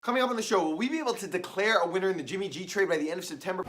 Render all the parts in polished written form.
Coming up on the show, will we be able to declare a winner in the Jimmy G trade by the end of September?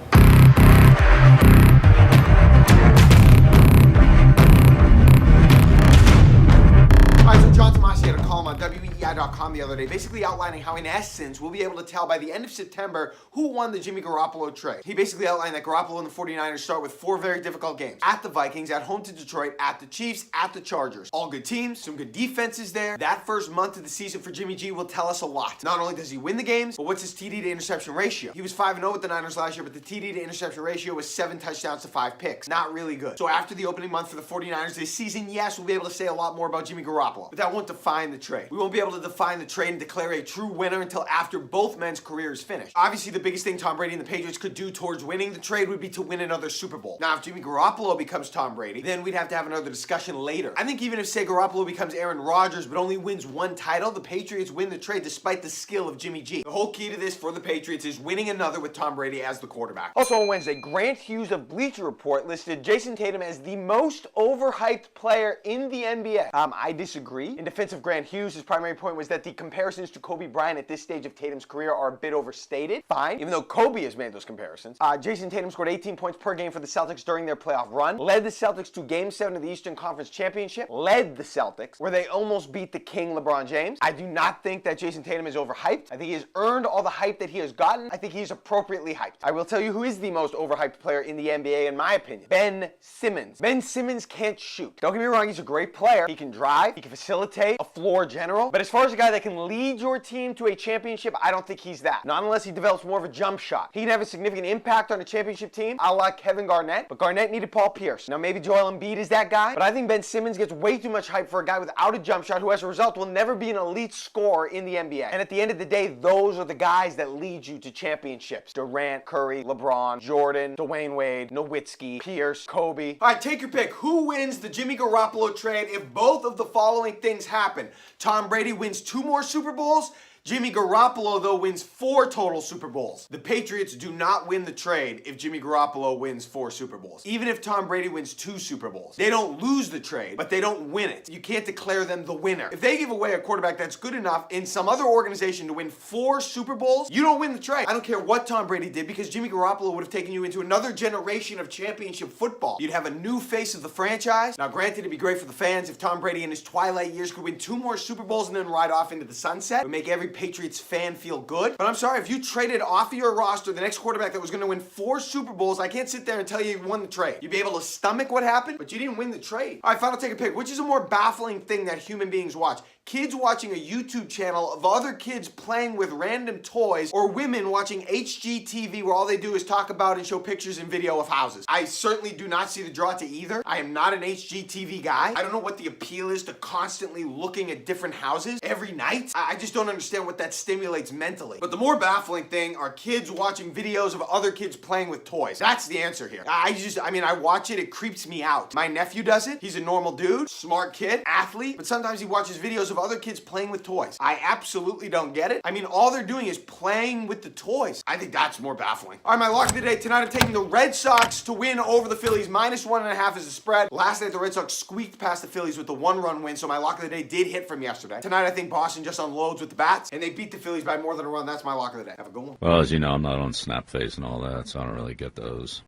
Alright, so John Tomasi had a column on WEEI.com the other day basically outlining how in essence we'll be able to tell by the end of September who won the Jimmy Garoppolo trade. He basically outlined that Garoppolo and the 49ers start with 4 very difficult games. At the Vikings, at home to Detroit, at the Chiefs, at the Chargers. All good teams, some good defenses there. That first month of the season for Jimmy G will tell us a lot. Not only does he win the games, but what's his TD to interception ratio? He was 5-0 with the Niners last year, but the TD to interception ratio was 7 touchdowns to 5 picks. Not really good. So after the opening month for the 49ers this season, yes, we'll be able to say a lot more about Jimmy Garoppolo, but that won't define the trade. We won't be able to define the trade and declare a true winner until after both men's careers finish. Obviously, the biggest thing Tom Brady and the Patriots could do towards winning the trade would be to win another Super Bowl. Now, if Jimmy Garoppolo becomes Tom Brady, then we'd have to have another discussion later. I think even if, say, Garoppolo becomes Aaron Rodgers but only wins 1 title, the Patriots win the trade despite the skill of Jimmy G. The whole key to this for the Patriots is winning another with Tom Brady as the quarterback. Also on Wednesday, Grant Hughes of Bleacher Report listed Jayson Tatum as the most overhyped player in the NBA. I disagree. In defense of Grant Hughes, his primary point was that the comparisons to Kobe Bryant at this stage of Tatum's career are a bit overstated. Fine, even though Kobe has made those comparisons. Jayson Tatum scored 18 points per game for the Celtics during their playoff run, led the Celtics to Game 7 of the Eastern Conference Championship, led the Celtics, where they almost beat the King LeBron James. I do not think that Jayson Tatum is overhyped. I think he has earned all the hype that he has gotten. I think he is appropriately hyped. I will tell you who is the most overhyped player in the NBA in my opinion. Ben Simmons. Ben Simmons can't shoot. Don't get me wrong, he's a great player. He can drive, he can facilitate, a floor general, but as far as a guy that can lead your team to a championship, I don't think he's that. Not unless he develops more of a jump shot. He can have a significant impact on a championship team, a la Kevin Garnett, but Garnett needed Paul Pierce. Now maybe Joel Embiid is that guy, but I think Ben Simmons gets way too much hype for a guy without a jump shot who as a result will never be an elite scorer in the NBA. And at the end of the day, those are the guys that lead you to championships. Durant, Curry, LeBron, Jordan, Dwayne Wade, Nowitzki, Pierce, Kobe. All right, take your pick. Who wins the Jimmy Garoppolo trade if both of the following things happen? Tom Brady wins 2 more Super Bowls. Jimmy Garoppolo, though, wins 4 total Super Bowls. The Patriots do not win the trade if Jimmy Garoppolo wins 4 Super Bowls. Even if Tom Brady wins 2 Super Bowls. They don't lose the trade, but they don't win it. You can't declare them the winner. If they give away a quarterback that's good enough in some other organization to win 4 Super Bowls, you don't win the trade. I don't care what Tom Brady did because Jimmy Garoppolo would have taken you into another generation of championship football. You'd have a new face of the franchise. Now, granted, it'd be great for the fans if Tom Brady in his twilight years could win 2 more Super Bowls and then ride off into the sunset. It would make every Patriots fan feel good. But I'm sorry, if you traded off of your roster the next quarterback that was going to win 4 Super Bowls, I can't sit there and tell you you won the trade. You'd be able to stomach what happened, but you didn't win the trade. All right, final take a pick. Which is a more baffling thing that human beings watch? Kids watching a YouTube channel of other kids playing with random toys, or women watching HGTV where all they do is talk about and show pictures and video of houses. I certainly do not see the draw to either. I am not an HGTV guy. I don't know what the appeal is to constantly looking at different houses every night. I just don't understand what that stimulates mentally. But the more baffling thing are kids watching videos of other kids playing with toys. That's the answer here. I watch it creeps me out. My nephew does it. He's a normal dude, smart kid, athlete, but sometimes he watches videos of other kids playing with toys. I absolutely don't get it. I mean, all they're doing is playing with the toys. I think that's more baffling. All right, my lock of the day tonight, I'm taking the Red Sox to win over the Phillies. -1.5 is the spread. Last night, the Red Sox squeaked past the Phillies with the 1-run win, so my lock of the day did hit from yesterday. Tonight, I think Boston just unloads with the bats, and they beat the Phillies by more than a run. That's my lock of the day. Have a good one. Well, as you know, I'm not on Snapface and all that, so I don't really get those.